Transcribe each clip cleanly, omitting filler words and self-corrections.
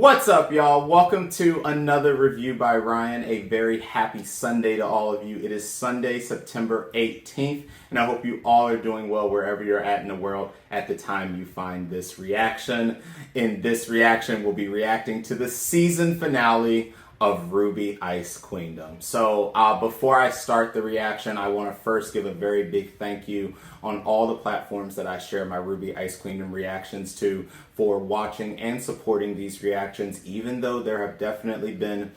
What's up, y'all? Welcome to another review by Ryan. A very happy Sunday to all of you. It is Sunday, September 18th, and I hope you all are doing well wherever you're at in the world at the time you find this reaction. In this reaction, we'll be reacting to the season finale of RWBY Ice Queendom. So before I start the reaction, I want to first give a very big thank you on all the platforms that I share my RWBY Ice Queendom reactions to for watching and supporting these reactions, even though there have definitely been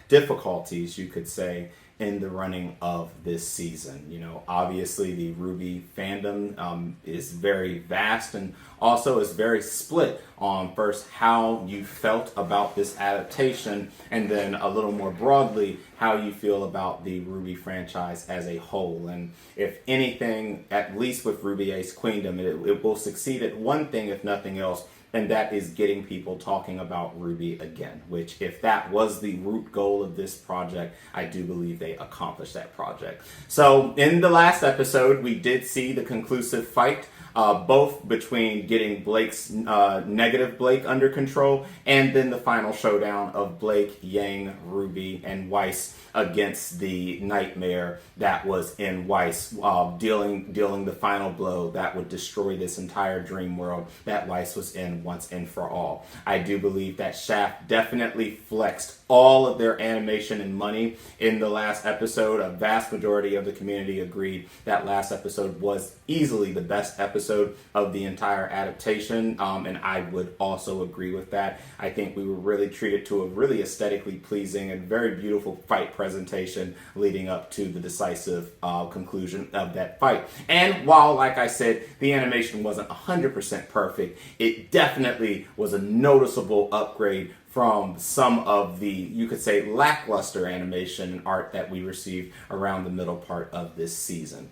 difficulties, you could say, in the running of this season. You know, obviously the RWBY fandom is very vast and also is very split on first how you felt about this adaptation, and then a little more broadly how you feel about the RWBY franchise as a whole. And if anything, at least with RWBY Ice Queendom, it will succeed at one thing, if nothing else, and that is getting people talking about RWBY again, which, if that was the root goal of this project, I do believe they accomplished that project. So in the last episode, we did see the conclusive fight, both between getting Blake's negative Blake under control, and then the final showdown of Blake, Yang, RWBY, and Weiss against the nightmare that was in Weiss, dealing the final blow that would destroy this entire dream world that Weiss was in once and for all. I do believe that Shaft definitely flexed all of their animation and money in the last episode. A vast majority of the community agreed that last episode was easily the best episode of the entire adaptation, and I would also agree with that. I think we were really treated to a really aesthetically pleasing and very beautiful fight presentation leading up to the decisive conclusion of that fight. And while, like I said, the animation wasn't 100% perfect, it definitely was a noticeable upgrade from some of the, you could say, lackluster animation and art that we received around the middle part of this season.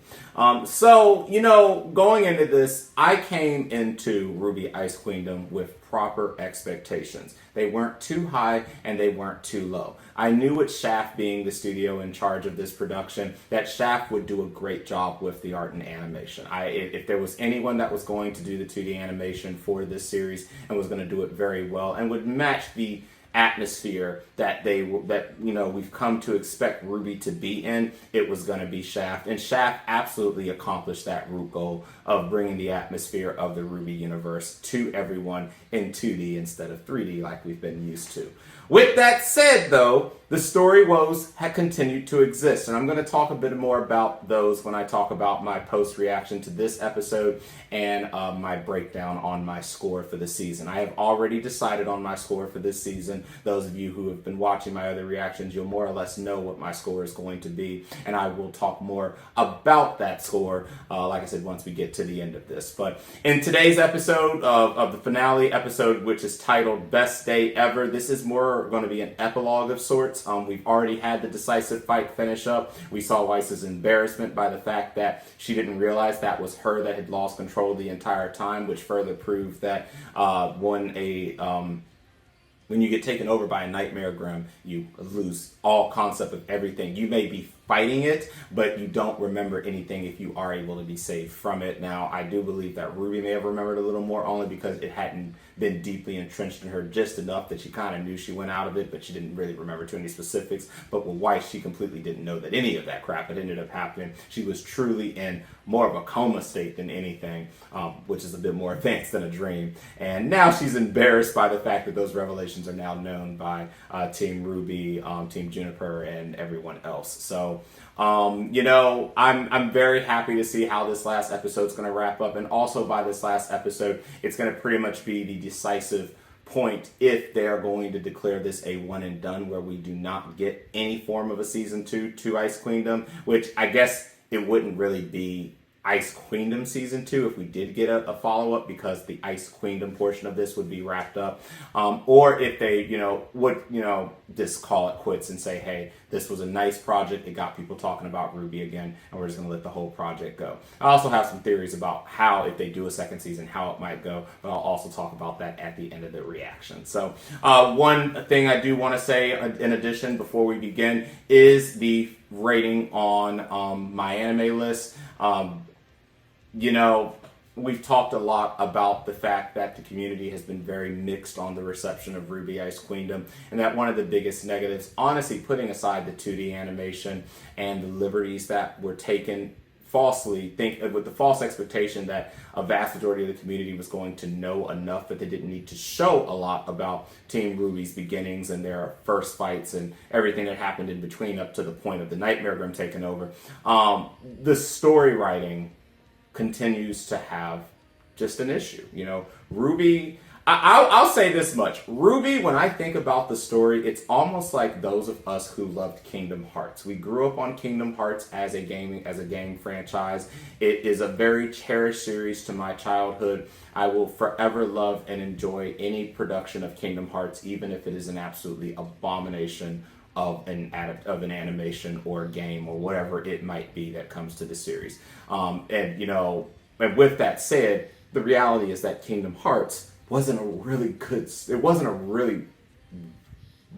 So, you know, going into this, I came into RWBY Ice Queendom with proper expectations. They weren't too high and they weren't too low. I knew, with Shaft being the studio in charge of this production, that Shaft would do a great job with the art and animation. If there was anyone that was going to do the 2D animation for this series and was going to do it very well and would match the atmosphere that we've come to expect RWBY to be in, it was going to be Shaft. And Shaft absolutely accomplished that root goal of bringing the atmosphere of the RWBY universe to everyone in 2D instead of 3D like we've been used to. With that said, though, the story woes had continued to exist, and I'm going to talk a bit more about those when I talk about my post-reaction to this episode and my breakdown on my score for the season. I have already decided on my score for this season. Those of you who have been watching my other reactions, you'll more or less know what my score is going to be, and I will talk more about that score, like I said, once we get to the end of this. But in today's episode of the finale episode, which is titled Best Day Ever, this is more going to be an epilogue of sorts. We've already had the decisive fight finish up. We saw Weiss's embarrassment by the fact that she didn't realize that was her that had lost control the entire time, which further proved that when you get taken over by a nightmare Grim, you lose all concept of everything. You may be fighting it, but you don't remember anything if you are able to be saved from it. Now, I do believe that RWBY may have remembered a little more, only because it hadn't been deeply entrenched in her just enough that she kind of knew she went out of it, but she didn't really remember too many specifics. But with Weiss, she completely didn't know that any of that crap had ended up happening. She was truly in more of a coma state than anything, which is a bit more advanced than a dream. And now she's embarrassed by the fact that those revelations are now known by Team RWBY, Team Juniper, and everyone else. So, you know, I'm very happy to see how this last episode's going to wrap up, and also by this last episode, it's going to pretty much be the decisive point if they are going to declare this a one and done, where we do not get any form of a season 2 to Ice Queendom, which I guess it wouldn't really be Ice Queendom Season 2 if we did get a follow-up, because the Ice Queendom portion of this would be wrapped up. Or if they, would, just call it quits and say, hey, this was a nice project. It got people talking about RWBY again, and we're just going to let the whole project go. I also have some theories about how, if they do a second season, how it might go, but I'll also talk about that at the end of the reaction. So one thing I do want to say in addition before we begin is the rating on my anime list. we've talked a lot about the fact that the community has been very mixed on the reception of RWBY Ice Queendom, and that one of the biggest negatives, honestly, putting aside the 2D animation and the liberties that were taken falsely, with the false expectation that a vast majority of the community was going to know enough that they didn't need to show a lot about Team RWBY's beginnings and their first fights and everything that happened in between up to the point of the Nightmare Grim taking over. The story writing continues to have just an issue. You know, RWBY, I'll say this much. RWBY, when I think about the story, it's almost like those of us who loved Kingdom Hearts. We grew up on Kingdom Hearts as a game franchise. It is a very cherished series to my childhood. I will forever love and enjoy any production of Kingdom Hearts, even if it is an absolutely abomination of an animation or a game or whatever it might be that comes to the series. And with that said, the reality is that Kingdom Hearts wasn't a really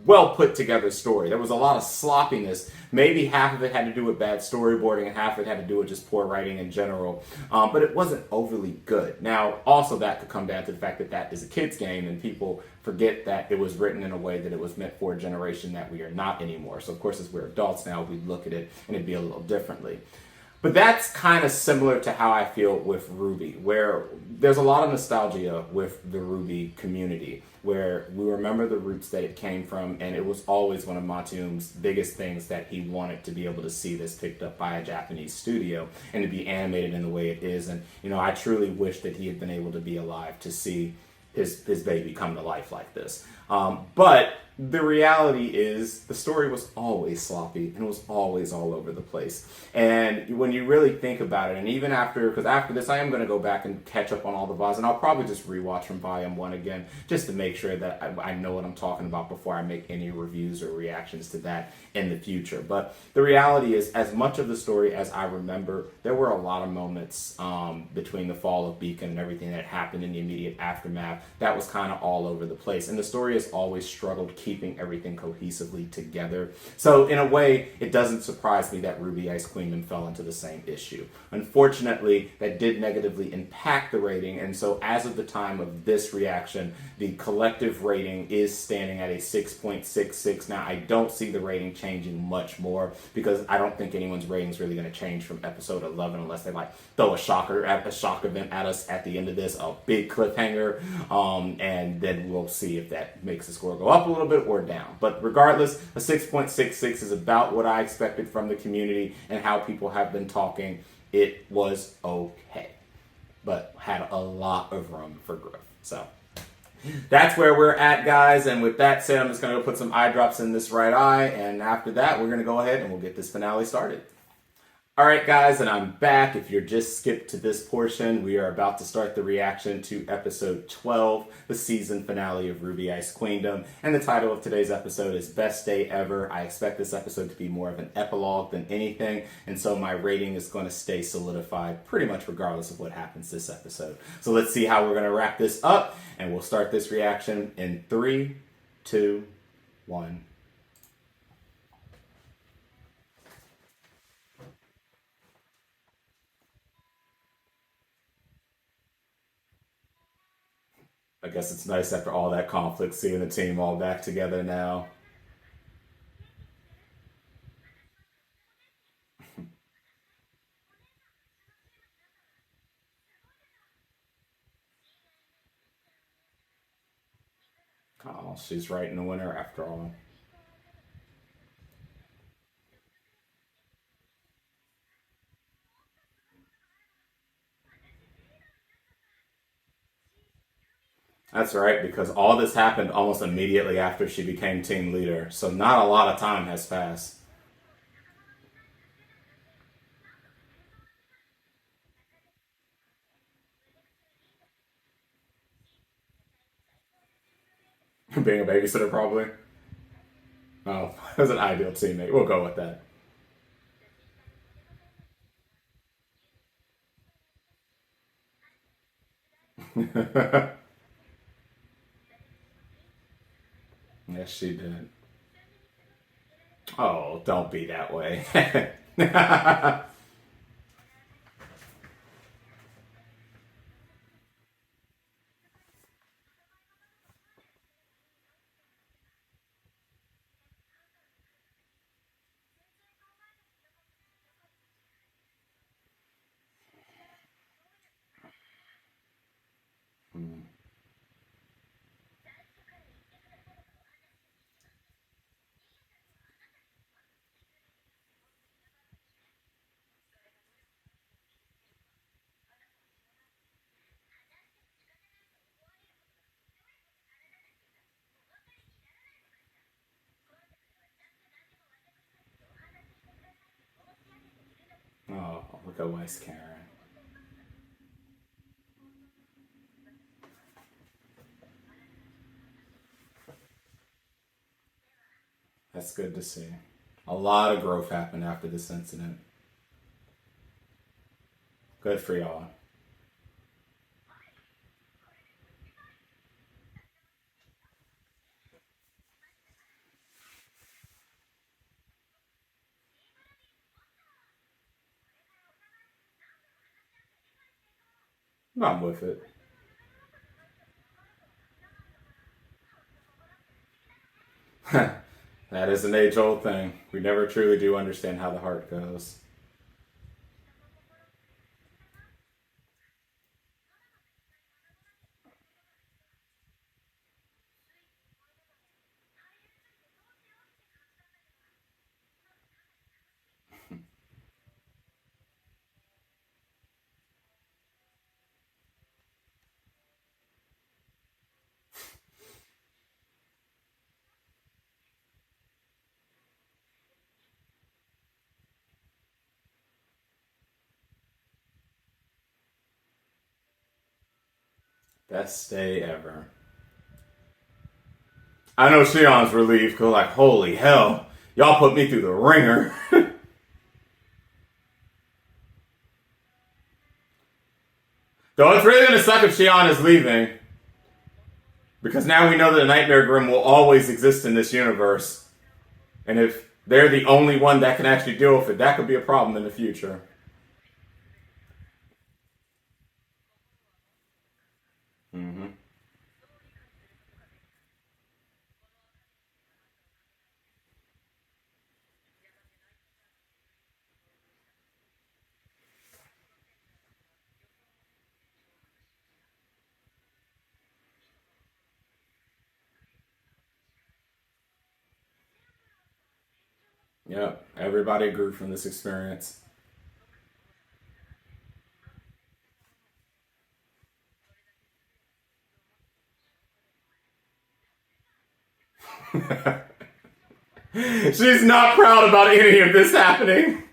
well put together story. There was a lot of sloppiness. Maybe half of it had to do with bad storyboarding and half of it had to do with just poor writing in general. But it wasn't overly good. Now, also that could come down to the fact that that is a kid's game and people forget that it was written in a way that it was meant for a generation that we are not anymore. So of course, as we're adults now, we look at it and it'd be a little differently. But that's kind of similar to how I feel with RWBY, where there's a lot of nostalgia with the RWBY community, where we remember the roots that it came from, and it was always one of Matum's biggest things that he wanted to be able to see this picked up by a Japanese studio and to be animated in the way it is. And, you know, I truly wish that he had been able to be alive to see his baby come to life like this. But the reality is the story was always sloppy and it was always all over the place. And when you really think about it, and even because after this I am going to go back and catch up on all the VODs, and I'll probably just rewatch from Volume 1 again just to make sure that I know what I'm talking about before I make any reviews or reactions to that in the future. But the reality is, as much of the story as I remember, there were a lot of moments between the fall of Beacon and everything that happened in the immediate aftermath that was kind of all over the place. And the story has always struggled keeping everything cohesively together. So in a way, it doesn't surprise me that RWBY Ice Queendom fell into the same issue. Unfortunately, that did negatively impact the rating, and so as of the time of this reaction, the collective rating is standing at a 6.66. Now, I don't see the rating changing much more because I don't think anyone's rating is really going to change from episode 11 unless they throw a shock event at us at the end of this, a big cliffhanger, and then we'll see if that makes the score go up a little bit or down. But regardless, a 6.66 is about what I expected from the community and how people have been talking. It was okay, but had a lot of room for growth. So that's where we're at, guys. And with that said, I'm just going to put some eye drops in this right eye. And after that, we're going to go ahead and we'll get this finale started. All right, guys, and I'm back. If you're just skipped to this portion, we are about to start the reaction to episode 12, the season finale of RWBY Ice Queendom. And the title of today's episode is Best Day Ever. I expect this episode to be more of an epilogue than anything, and so my rating is going to stay solidified pretty much regardless of what happens this episode. So let's see how we're going to wrap this up, and we'll start this reaction in 3, 2, 1. I guess it's nice after all that conflict seeing the team all back together now. Oh, she's right in the winner after all. That's right, because all this happened almost immediately after she became team leader, so not a lot of time has passed. Being a babysitter, probably. Oh, as an ideal teammate. We'll go with that. Yes, she did. Oh, don't be that way. Go Ice Karen. That's good to see. A lot of growth happened after this incident. Good for y'all. I'm with it. That is an age-old thing. We never truly do understand how the heart goes. Best day ever. I know Shion's relieved because, like, holy hell, y'all put me through the ringer. Though it's really going to suck if Shion is leaving. Because now we know that the Nightmare Grim will always exist in this universe. And if they're the only one that can actually deal with it, that could be a problem in the future. Mm-hmm. Yep, everybody grew from this experience. She's not proud about any of this happening.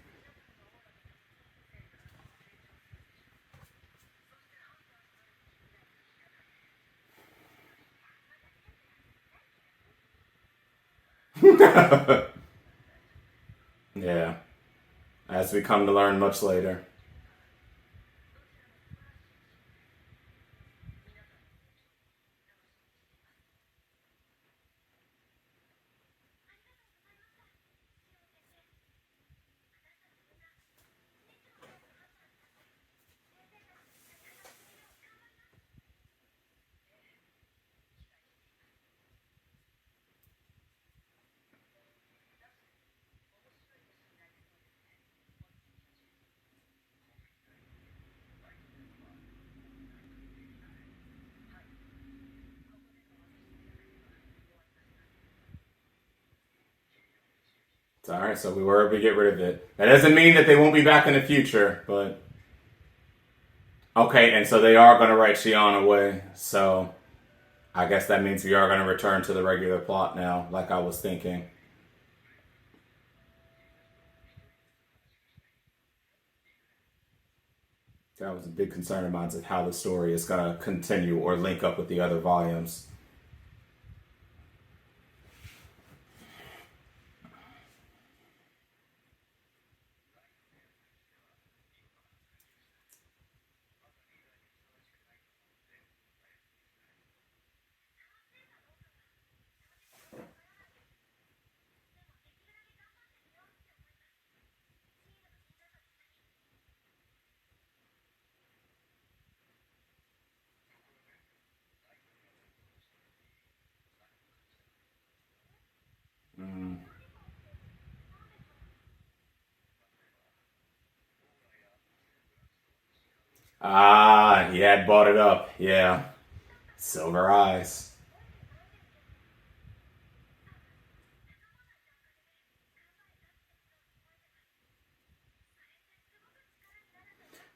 Yeah, as we come to learn much later. It's alright, so we were able to get rid of it. That doesn't mean that they won't be back in the future, but... Okay, and so they are going to write Shion away, so... I guess that means we are going to return to the regular plot now, like I was thinking. That was a big concern of mine, is how the story is going to continue or link up with the other volumes. Mm. Ah, he had bought it up. Yeah. Silver eyes.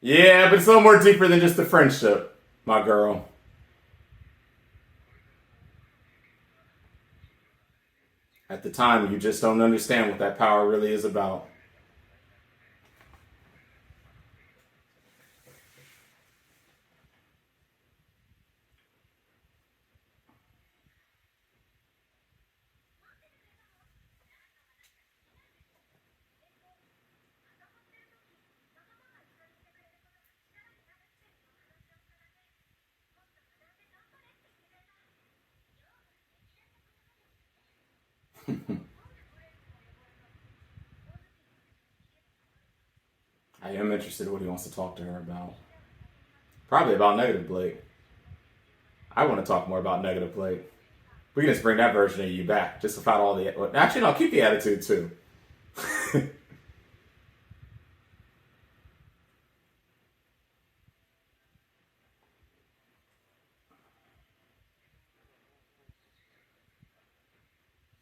Yeah, but it's a little more deeper than just a friendship, my girl. At the time, you just don't understand what that power really is about. I am interested in what he wants to talk to her about. Probably about negative Blake. I want to talk more about negative Blake. We can just bring that version of you back, just without all the. Actually, no, keep the attitude too.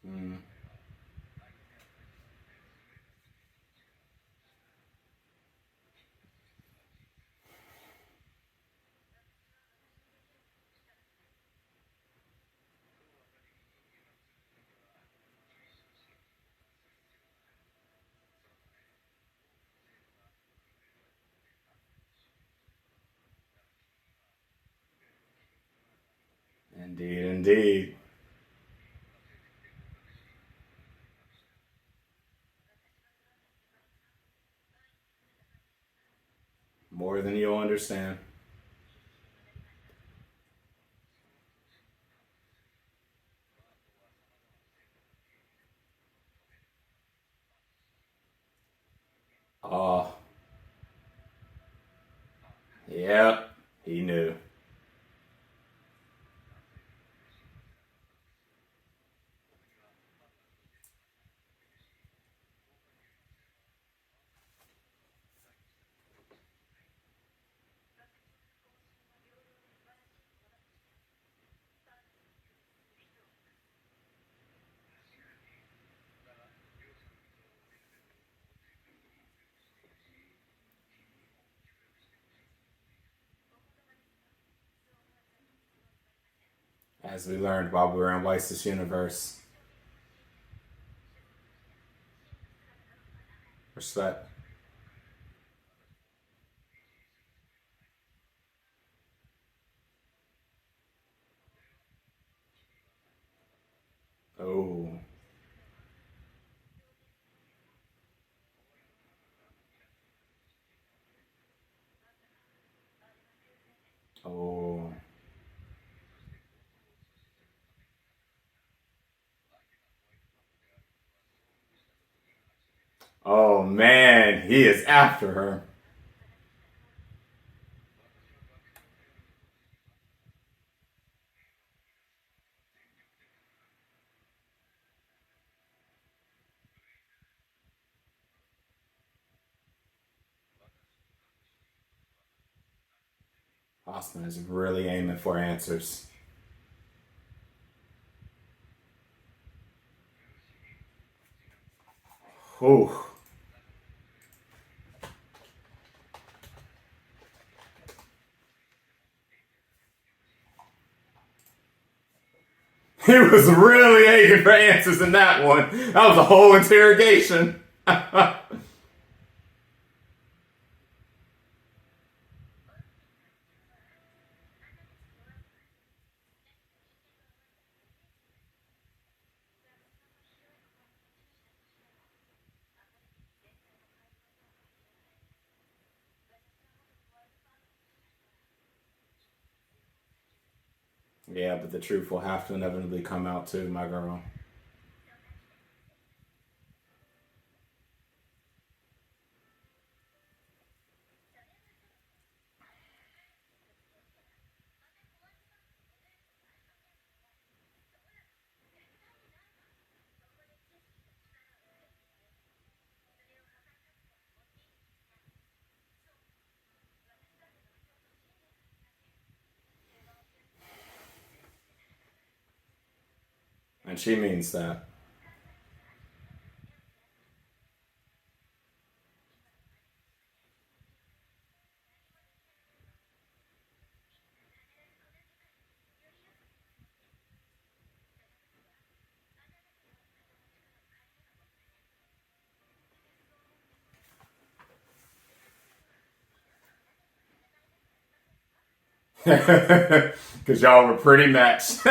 Mm. Indeed, indeed. More than you'll understand. Oh, yeah, he knew. As we learned while we were in Weiss's universe. Respect. Oh, oh, oh man, he is after her. Austin is really aiming for answers. Whew. He was really aching for answers in that one. That was a whole interrogation. Yeah, but the truth will have to inevitably come out too, my girl. And she means that. Because y'all were pretty matched.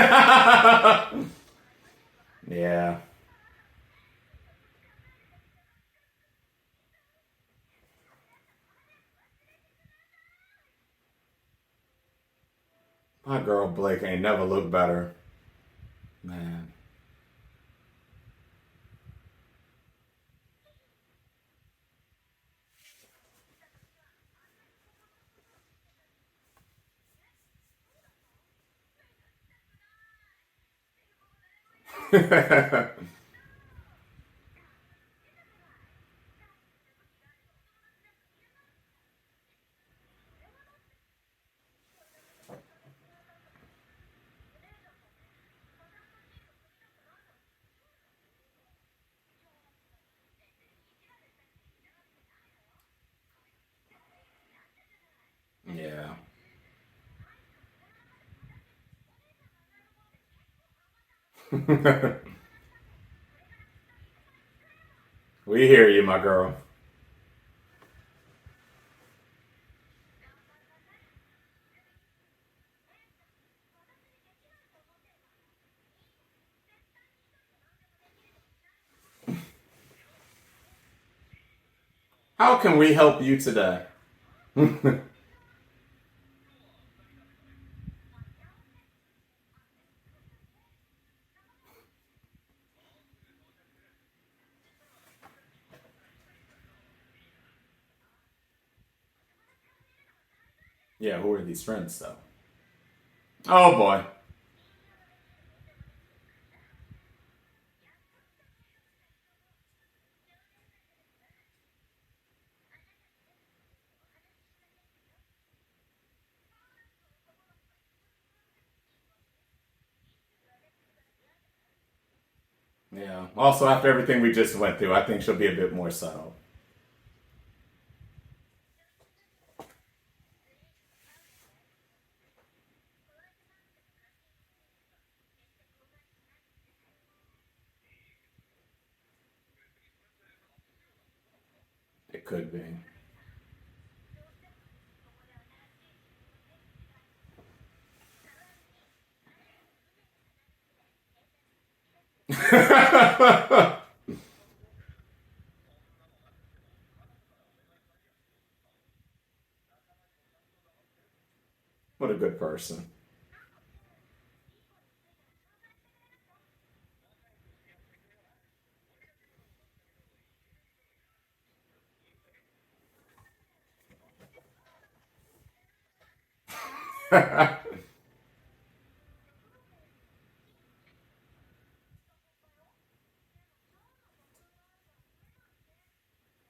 Yeah. My girl Blake ain't never looked better. Man. Yeah. We hear you, my girl. How can we help you today? Yeah, who are these friends, though? Oh boy. Yeah. Also, after everything we just went through, I think she'll be a bit more subtle. It could be. What a good person.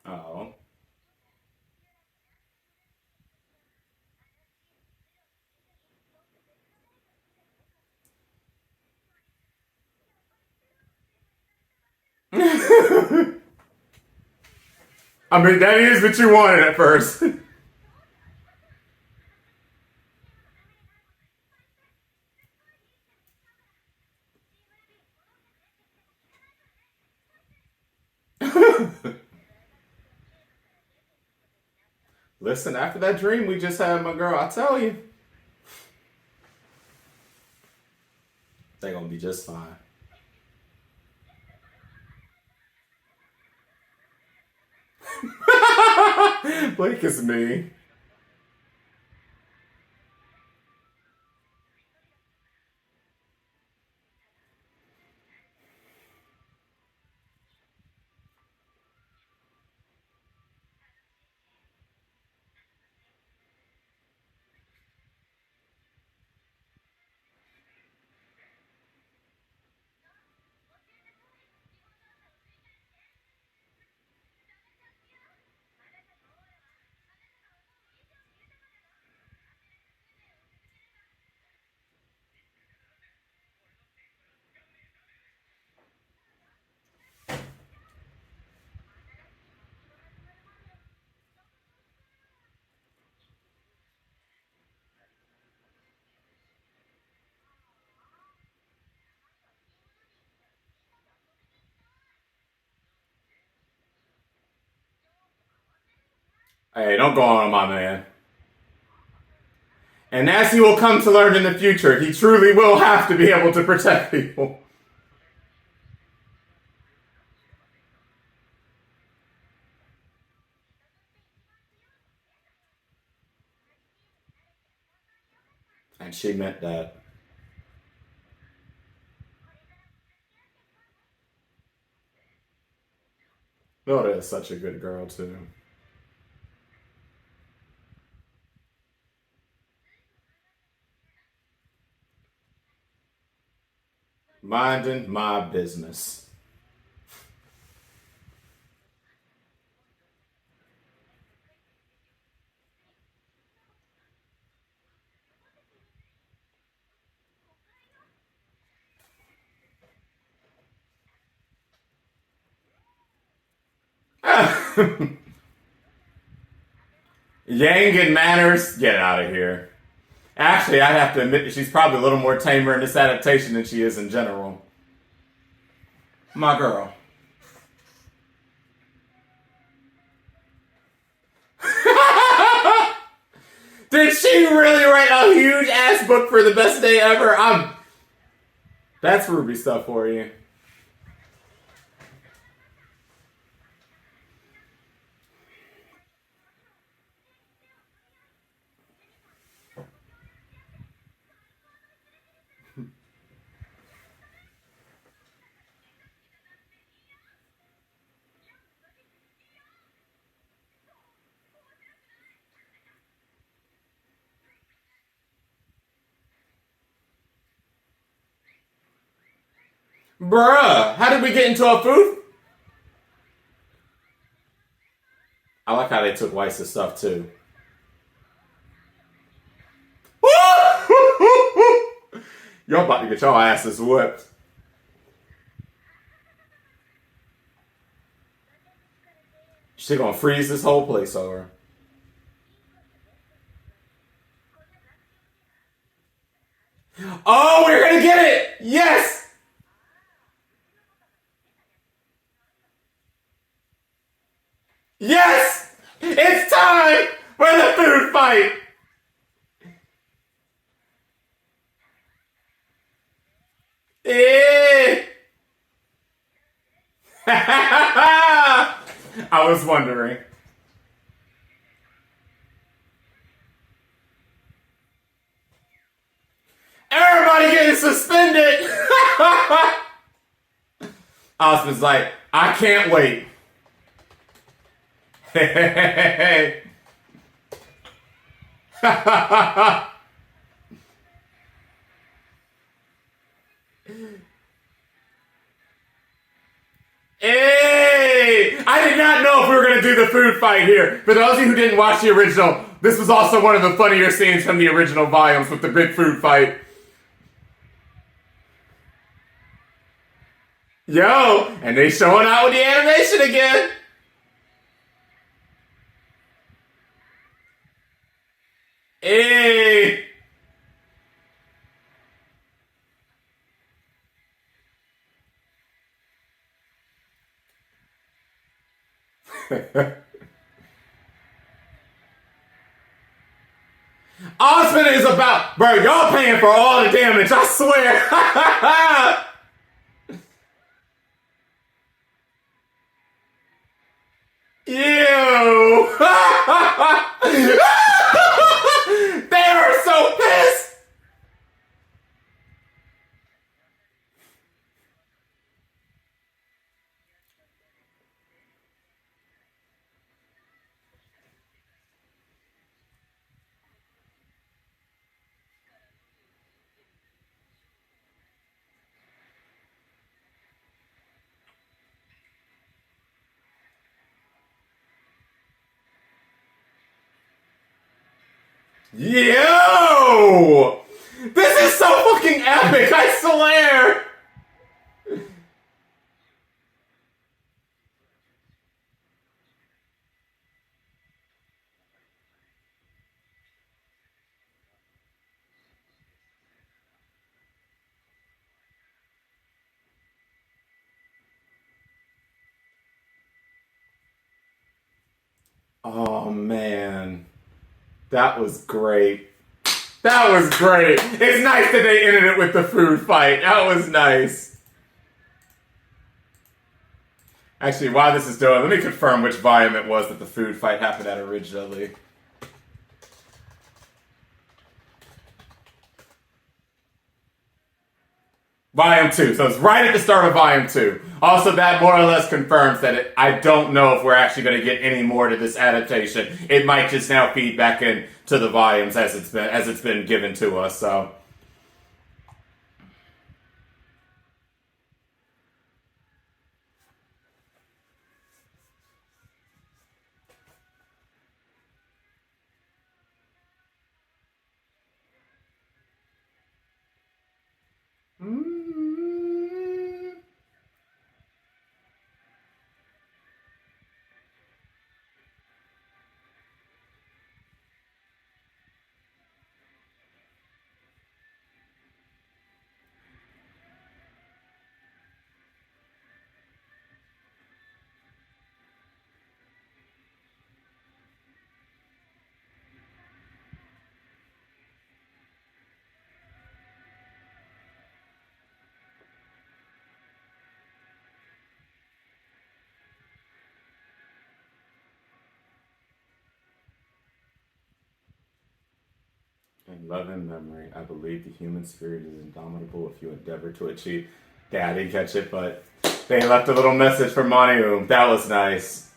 Oh. I mean, that is what you wanted at first. Listen, after that dream we just had, my girl, I tell you, they're gonna be just fine. Blake is me. Hey, don't go on my man. And as he will come to learn in the future, he truly will have to be able to protect people. And she meant that. Hilda is such a good girl, too. Minding my business. Yang and manners, get out of here. Actually, I have to admit that she's probably a little more tamer in this adaptation than she is in general. My girl. Did she really write a huge ass book for the best day ever? That's RWBY stuff for you. Bruh, how did we get into a food? I like how they took Weiss's stuff too. Y'all about to get y'all asses whipped. She gonna freeze this whole place over. Oh, we're gonna get it! Yes! Yes! It's time for the food fight! I was wondering. Everybody getting suspended! Osmond's like, I can't wait. Hey. Hey! I did not know if we were going to do the food fight here. For those of you who didn't watch the original, this was also one of the funnier scenes from the original volumes with the big food fight. Yo! And they showing out with the animation again. Hey! Osmond is about, bro, y'all paying for all the damage, I swear. Ew. They are so pissed. Yo! This is so fucking epic, I swear! Oh, man. That was great. That was great. It's nice that they ended it with the food fight. That was nice. Actually, while this is doing, let me confirm which volume it was that the food fight happened at originally. Volume 2. So it's right at the start of Volume 2. Also, that more or less confirms that I don't know if we're actually going to get any more to this adaptation. It might just now feed back in to the volumes as it's been given to us. So In love and memory, I believe the human spirit is indomitable if you endeavor to achieve. Yeah, I didn't catch it, but they left a little message for Monium. That was nice.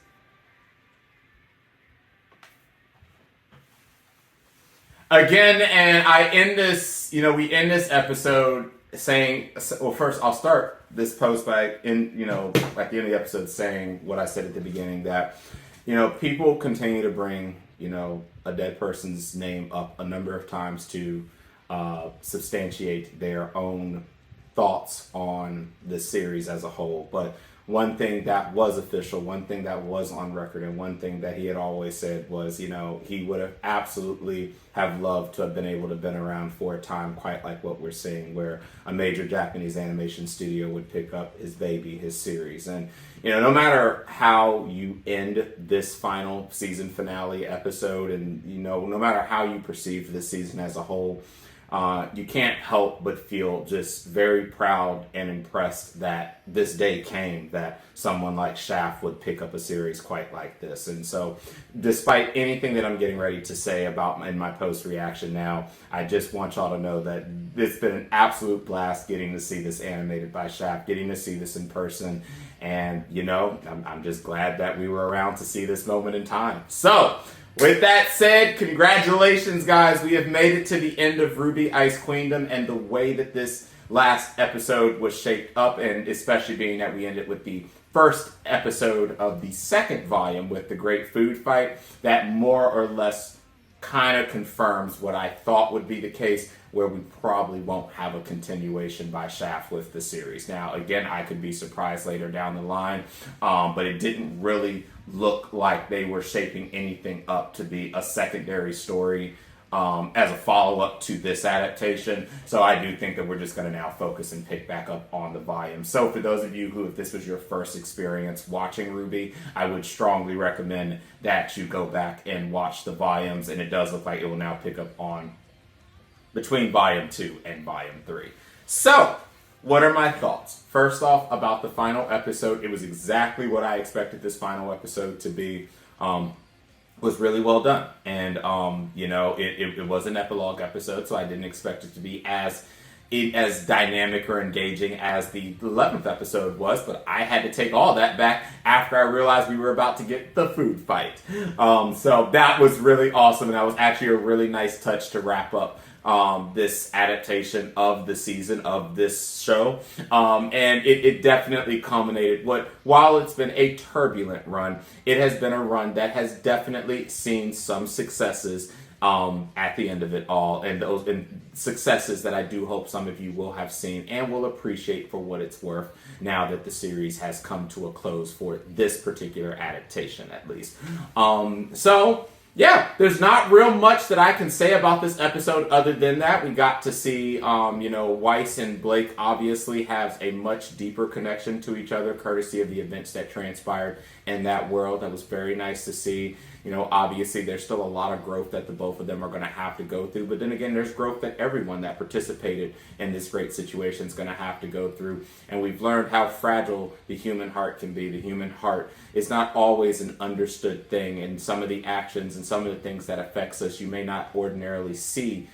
Again, and I end this, we end this episode saying, well, first I'll start this post by, at the end of the episode saying what I said at the beginning, that, people continue to bring, a dead person's name up a number of times to substantiate their own thoughts on the series as a whole. But one thing that was official, one thing that was on record, and one thing that he had always said was, he would have absolutely have loved to have been able to have been around for a time quite like what we're seeing, where a major Japanese animation studio would pick up his baby, his series. And, no matter how you end this final season finale episode, and, no matter how you perceive this season as a whole, you can't help but feel just very proud and impressed that this day came, that someone like Shaft would pick up a series quite like this. And so, despite anything that I'm getting ready to say about in my post reaction now, I just want y'all to know that it's been an absolute blast getting to see this animated by Shaft, getting to see this in person. And, I'm just glad that we were around to see this moment in time. So, with that said, congratulations, guys. We have made it to the end of RWBY Ice Queendom, and the way that this last episode was shaped up, and especially being that we ended with the first episode of the second volume with the great food fight, that more or less kind of confirms what I thought would be the case, where we probably won't have a continuation by Shaft with the series. Now, again, I could be surprised later down the line, but it didn't really look like they were shaping anything up to be a secondary story as a follow-up to this adaptation. So I do think that we're just going to now focus and pick back up on the volume. So for those of you who, if this was your first experience watching RWBY, I would strongly recommend that you go back and watch the volumes, and it does look like it will now pick up on between volume 2 and volume 3. So, what are my thoughts? First off, about the final episode, it was exactly what I expected this final episode to be. Was really well done. And, it was an epilogue episode, so I didn't expect it to be as dynamic or engaging as the 11th episode was, but I had to take all that back after I realized we were about to get the food fight. So that was really awesome, and that was actually a really nice touch to wrap up this adaptation of the season of this show. And it definitely culminated while it's been a turbulent run, it has been a run that has definitely seen some successes at the end of it all, and those successes that I do hope some of you will have seen and will appreciate for what it's worth now that the series has come to a close for this particular adaptation, at least. So yeah, there's not real much that I can say about this episode other than that. We got to see, Weiss and Blake obviously have a much deeper connection to each other, courtesy of the events that transpired in that world. That was very nice to see. Obviously there's still a lot of growth that the both of them are going to have to go through. But then again, there's growth that everyone that participated in this great situation is going to have to go through. And we've learned how fragile the human heart can be. The human heart is not always an understood thing. And some of the actions and some of the things that affects us, you may not ordinarily see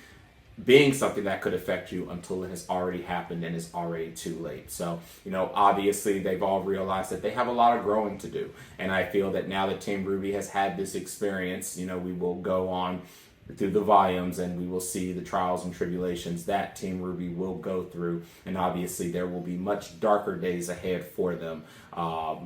being something that could affect you until it has already happened and is already too late. So, obviously they've all realized that they have a lot of growing to do. And I feel that now that Team RWBY has had this experience, we will go on through the volumes and we will see the trials and tribulations that Team RWBY will go through. And obviously there will be much darker days ahead for them,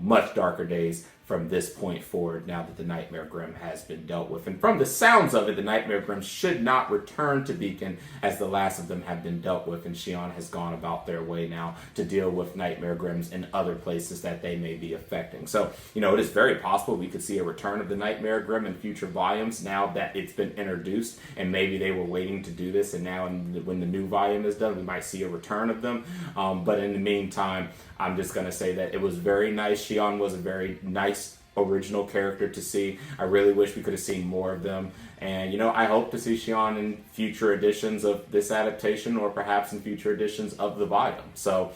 much darker days from this point forward, now that the Nightmare Grim has been dealt with. And from the sounds of it, the Nightmare Grim should not return to Beacon, as the last of them have been dealt with, and Shion has gone about their way now to deal with Nightmare Grims in other places that they may be affecting. So, it is very possible we could see a return of the Nightmare Grim in future volumes now that it's been introduced, and maybe they were waiting to do this, and now when the new volume is done, we might see a return of them. But in the meantime, I'm just going to say that it was very nice. Shion was a very nice original character to see. I really wish we could have seen more of them. And, I hope to see Shion in future editions of this adaptation, or perhaps in future editions of the volume. So,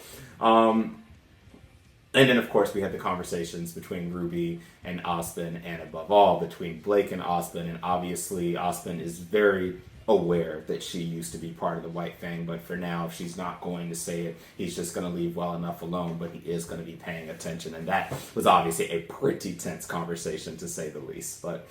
and then, of course, we had the conversations between RWBY and Aspen, and above all, between Blake and Aspen. And obviously, Aspen is very aware that she used to be part of the White Fang, but for now, if she's not going to say it, he's just going to leave well enough alone, but he is going to be paying attention. And that was obviously a pretty tense conversation, to say the least. But,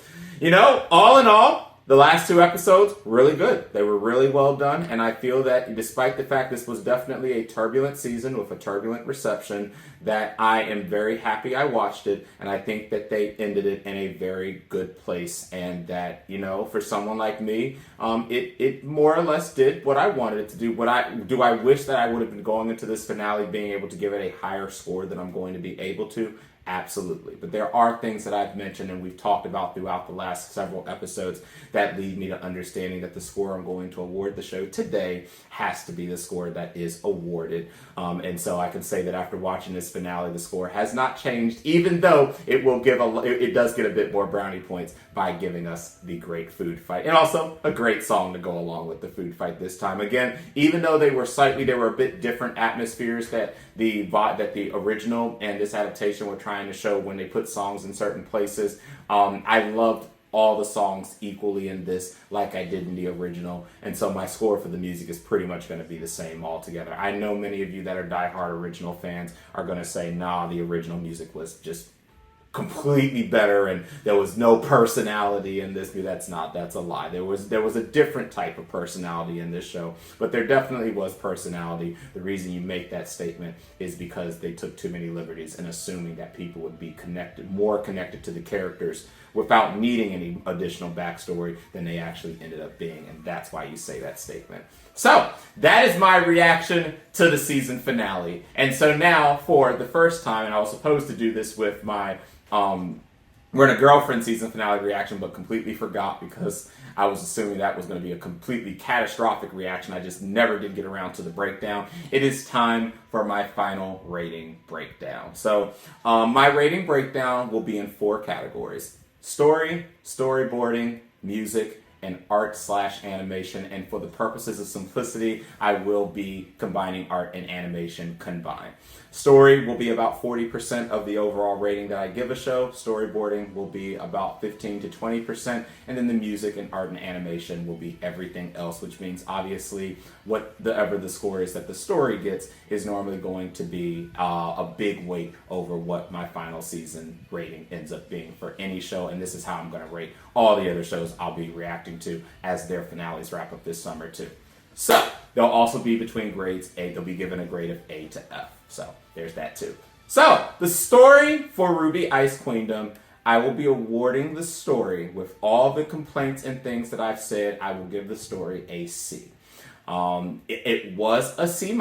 all in all, the last 2 episodes, really good. They were really well done, and I feel that despite the fact this was definitely a turbulent season with a turbulent reception, that I am very happy I watched it, and I think that they ended it in a very good place, and that, for someone like me, it more or less did what I wanted it to do. Do I wish that I would have been going into this finale being able to give it a higher score than I'm going to be able to? Absolutely. But there are things that I've mentioned and we've talked about throughout the last several episodes that lead me to understanding that the score I'm going to award the show today has to be the score that is awarded. And so I can say that after watching this finale, the score has not changed, even though it does get a bit more brownie points by giving us the great food fight and also a great song to go along with the food fight this time. Again, even though they were a bit different atmospheres that the original and this adaptation were trying to show when they put songs in certain places. I loved all the songs equally in this like I did in the original, and so my score for the music is pretty much going to be the same altogether. I know many of you that are diehard original fans are going to say, nah, the original music was just completely better and there was no personality in this. That's a lie. There was a different type of personality in this show, but there definitely was personality. The reason you make that statement is because they took too many liberties in assuming that people would be more connected to the characters without needing any additional backstory than they actually ended up being, and that's why you say that statement. So, that is my reaction to the season finale. And so now, for the first time, and I was supposed to do this with my We're in a Girlfriend season finale reaction, but completely forgot because I was assuming that was going to be a completely catastrophic reaction. I just never did get around to the breakdown. It is time for my final rating breakdown. So my rating breakdown will be in 4 categories: story, storyboarding, music, and art/animation. And for the purposes of simplicity, I will be combining art and animation combined. Story will be about 40% of the overall rating that I give a show. Storyboarding will be about 15 to 20%. And then the music and art and animation will be everything else, which means obviously whatever the score is that the story gets is normally going to be a big weight over what my final season rating ends up being for any show. And this is how I'm going to rate all the other shows I'll be reacting to as their finales wrap up this summer too. So they'll also be between grades A. They'll be given a grade of A to F. So there's that too. So the story for RWBY Ice Queendom, I will be awarding the story with all the complaints and things that I've said. I will give the story a C. It was a C-,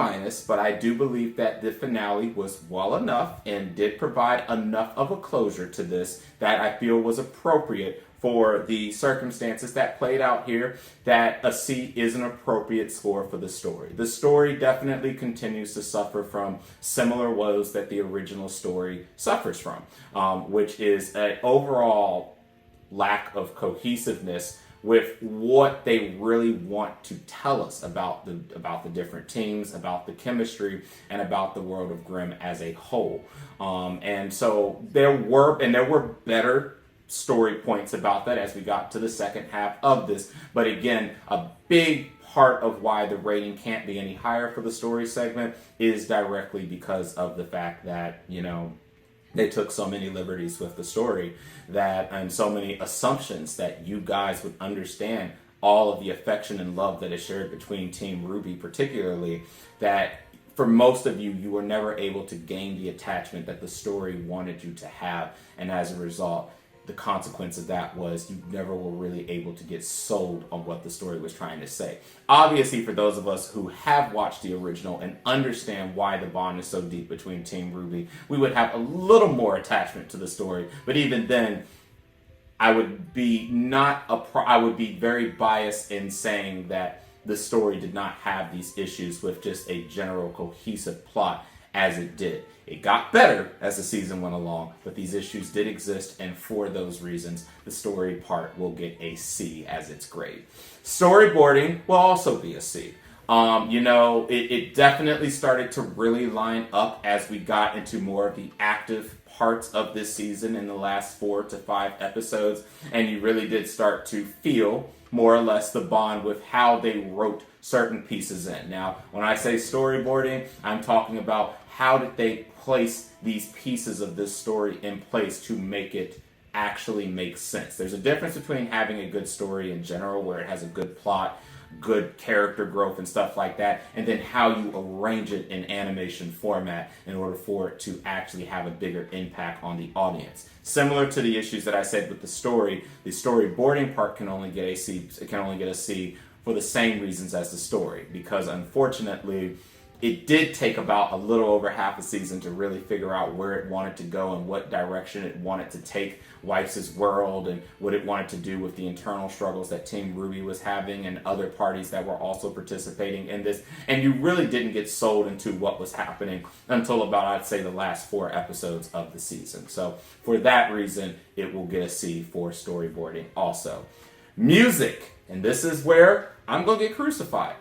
but I do believe that the finale was well enough and did provide enough of a closure to this that I feel was appropriate for the circumstances that played out here, that a C is an appropriate score for the story. The story definitely continues to suffer from similar woes that the original story suffers from, which is an overall lack of cohesiveness with what they really want to tell us about the different teams, about the chemistry, and about the world of Grimm as a whole. And so there were better story points about that as we got to the second half of this. But again, a big part of why the rating can't be any higher for the story segment is directly because of the fact that, they took so many liberties with the story and so many assumptions that you guys would understand all of the affection and love that is shared between Team RWBY particularly, that for most of you, you were never able to gain the attachment that the story wanted you to have. And as a result, the consequence of that was you never were really able to get sold on what the story was trying to say. Obviously, for those of us who have watched the original and understand why the bond is so deep between Team RWBY, we would have a little more attachment to the story. But even then, I would be very biased in saying that the story did not have these issues with just a general cohesive plot as it did. It got better as the season went along, but these issues did exist, and for those reasons, the story part will get a C as its grade. Storyboarding will also be a C. It definitely started to really line up as we got into more of the active parts of this season in the last 4 to 5 episodes, and you really did start to feel more or less the bond with how they wrote certain pieces in. Now, when I say storyboarding, I'm talking about how did they place these pieces of this story in place to make it actually make sense. There's a difference between having a good story in general, where it has a good plot, good character growth and stuff like that, and then how you arrange it in animation format in order for it to actually have a bigger impact on the audience. Similar to the issues that I said with the storyboarding part can only get a C for the same reasons as the story, because unfortunately it did take about a little over half a season to really figure out where it wanted to go and what direction it wanted to take Wipes' world and what it wanted to do with the internal struggles that Team RWBY was having and other parties that were also participating in this. And you really didn't get sold into what was happening until about, I'd say, the last 4 episodes of the season. So for that reason, it will get a C for storyboarding also. Music, and this is where I'm going to get crucified.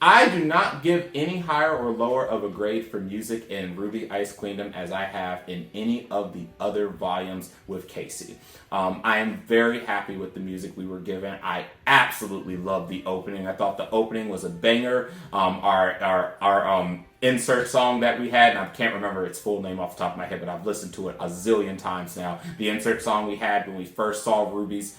I do not give any higher or lower of a grade for music in RWBY Ice Queendom as I have in any of the other volumes with Casey. I am very happy with the music we were given. I absolutely love the opening. I thought the opening was a banger. Our insert song that we had, and I can't remember its full name off the top of my head, but I've listened to it a zillion times now. The insert song we had when we first saw RWBY's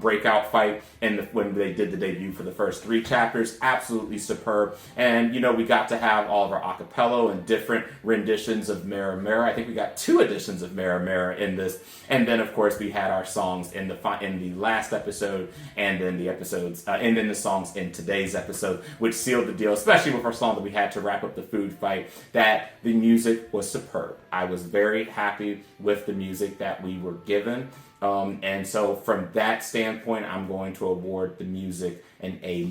breakout fight and when they did the debut for the first 3 chapters, absolutely superb. And we got to have all of our acapella and different renditions of Mirror Mirror. I think we got 2 editions of Mirror Mirror in this, and then of course we had our songs in the last episode, and then the songs in today's episode, which sealed the deal, especially with our song that we had to wrap up the food fight. That the music was superb. I was very happy with the music that we were given. And so from that standpoint, I'm going to award the music an A-.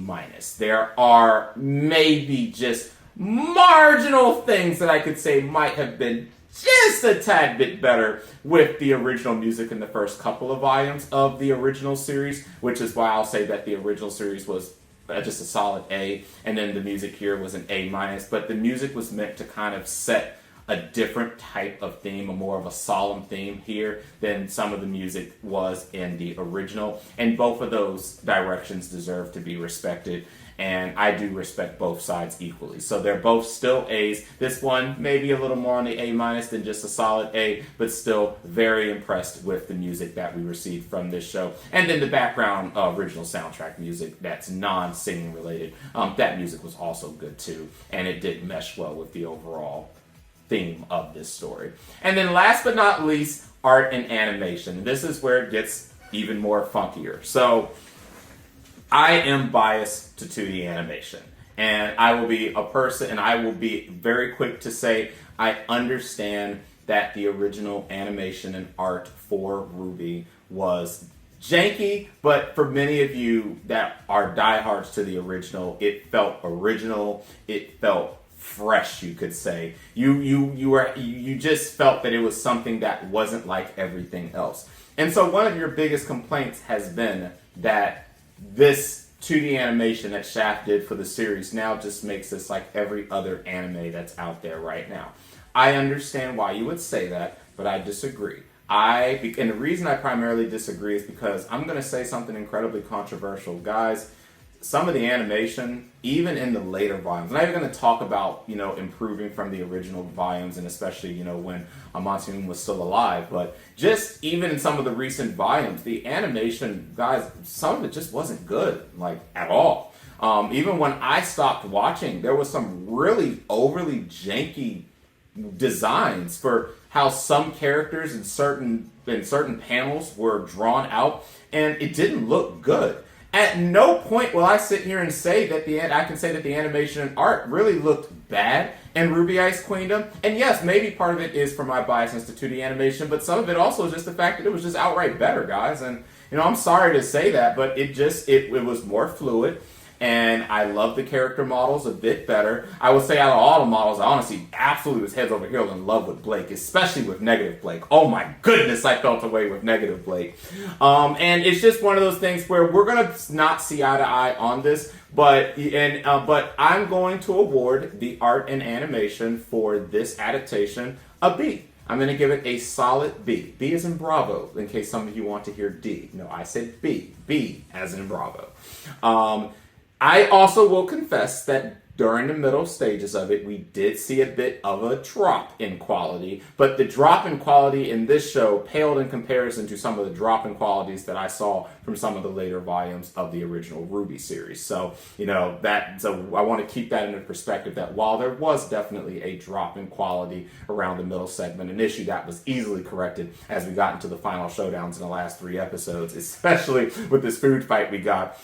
There are maybe just marginal things that I could say might have been just a tad bit better with the original music in the first couple of volumes of the original series, which is why I'll say that the original series was just a solid A, and then the music here was an A-. But the music was meant to kind of set a different type of theme, a more of a solemn theme here than some of the music was in the original. And both of those directions deserve to be respected. And I do respect both sides equally. So they're both still A's. This one maybe a little more on the A- than just a solid A, but still very impressed with the music that we received from this show. And then the background original soundtrack music that's non-singing related, that music was also good too. And it did mesh well with the overall theme of this story. And then last but not least, art and animation. This is where it gets even more funkier. So I am biased to 2D animation, and I will be a person, and I will be very quick to say I understand that the original animation and art for RWBY was janky, but for many of you that are diehards to the original, it felt original, it felt fresh, you could say. You just felt that it was something that wasn't like everything else. And so one of your biggest complaints has been that this 2D animation that Shaft did for the series now just makes this like every other anime that's out there right now. I understand why you would say that, but I disagree. And the reason I primarily disagree is because I'm going to say something incredibly controversial. Guys, some of the animation, even in the later volumes, I'm not even going to talk about, improving from the original volumes, and especially, when Monsoon was still alive, but just even in some of the recent volumes, the animation, guys, some of it just wasn't good, like, at all. Even when I stopped watching, there was some really overly janky designs for how some characters in certain panels were drawn out, and it didn't look good. At no point will I sit here and say that I can say that the animation and art really looked bad in RWBY Ice Queendom. And yes, maybe part of it is for my biasness to 2D animation, but some of it also is just the fact that it was just outright better, guys. And I'm sorry to say that, but it was more fluid. And I love the character models a bit better. I would say out of all the models, I honestly absolutely was heads over heels in love with Blake, especially with Negative Blake. Oh my goodness, I felt away with Negative Blake. And it's just one of those things where we're going to not see eye to eye on this, but I'm going to award the art and animation for this adaptation a B. I'm going to give it a solid B. B as in Bravo, in case some of you want to hear D. No, I said B. B as in Bravo. I also will confess that during the middle stages of it, we did see a bit of a drop in quality, but the drop in quality in this show paled in comparison to some of the drop in qualities that I saw from some of the later volumes of the original RWBY series. So, I want to keep that into perspective, that while there was definitely a drop in quality around the middle segment, an issue that was easily corrected as we got into the final showdowns in the last 3 episodes, especially with this food fight we got.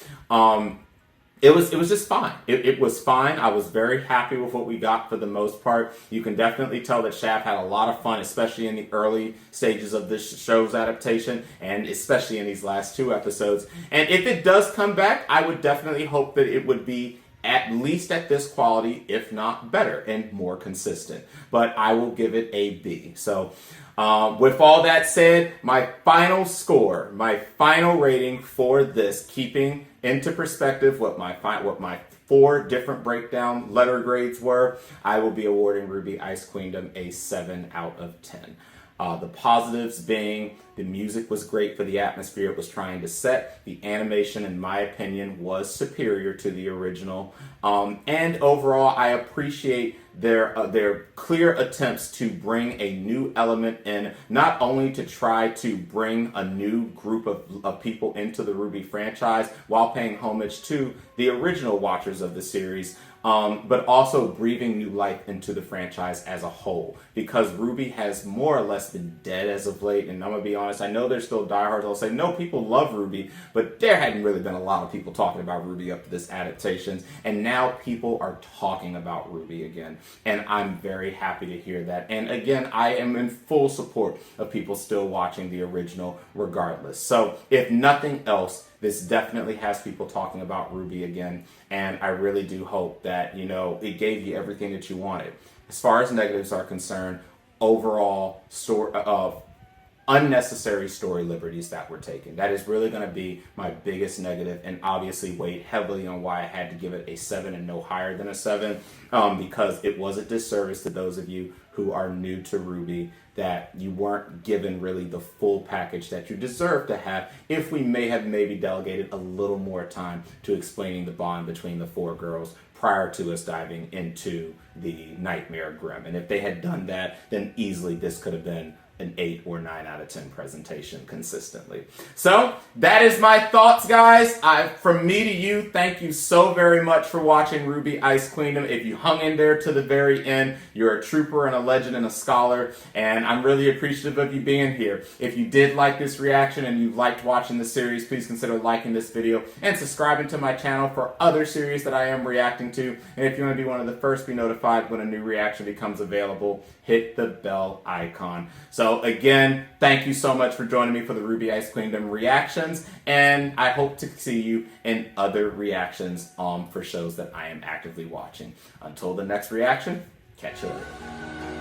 It was just fine. It was fine. I was very happy with what we got for the most part. You can definitely tell that Shaft had a lot of fun, especially in the early stages of this show's adaptation, and especially in these last 2 episodes. And if it does come back, I would definitely hope that it would be at least at this quality, if not better and more consistent. But I will give it a B. So with all that said, my final score, my final rating for this, keeping into perspective what my 4 different breakdown letter grades were, I will be awarding RWBY Ice Queendom a 7 out of 10. The positives being the music was great for the atmosphere it was trying to set. The animation, in my opinion, was superior to the original. And overall, I appreciate their clear attempts to bring a new element in, not only to try to bring a new group of people into the RWBY franchise while paying homage to the original watchers of the series, but also breathing new life into the franchise as a whole. Because RWBY has more or less been dead as of late, and I'm going to be honest, I know there's still diehards that'll say, no, people love RWBY, but there hadn't really been a lot of people talking about RWBY up to this adaptation, and now people are talking about RWBY again, and I'm very happy to hear that. And again, I am in full support of people still watching the original regardless. So if nothing else, this definitely has people talking about RWBY again, and I really do hope that, it gave you everything that you wanted. As far as negatives are concerned, overall unnecessary story liberties that were taken. That is really going to be my biggest negative, and obviously weighed heavily on why I had to give it a 7 and no higher than a 7, because it was a disservice to those of you who are new to RWBY, that you weren't given really the full package that you deserve to have if we may have maybe delegated a little more time to explaining the bond between the 4 girls prior to us diving into the Nightmare Grimm. And if they had done that, then easily this could have been an 8 or 9 out of 10 presentation consistently. So that is my thoughts, guys. From me to you, thank you so very much for watching RWBY Ice Queendom. If you hung in there to the very end, you're a trooper and a legend and a scholar, and I'm really appreciative of you being here. If you did like this reaction and you liked watching the series, please consider liking this video and subscribing to my channel for other series that I am reacting to. And if you want to be one of the first to be notified when a new reaction becomes available, hit the bell icon. So again, thank you so much for joining me for the RWBY Ice Queendom reactions, and I hope to see you in other reactions for shows that I am actively watching. Until the next reaction, catch you later.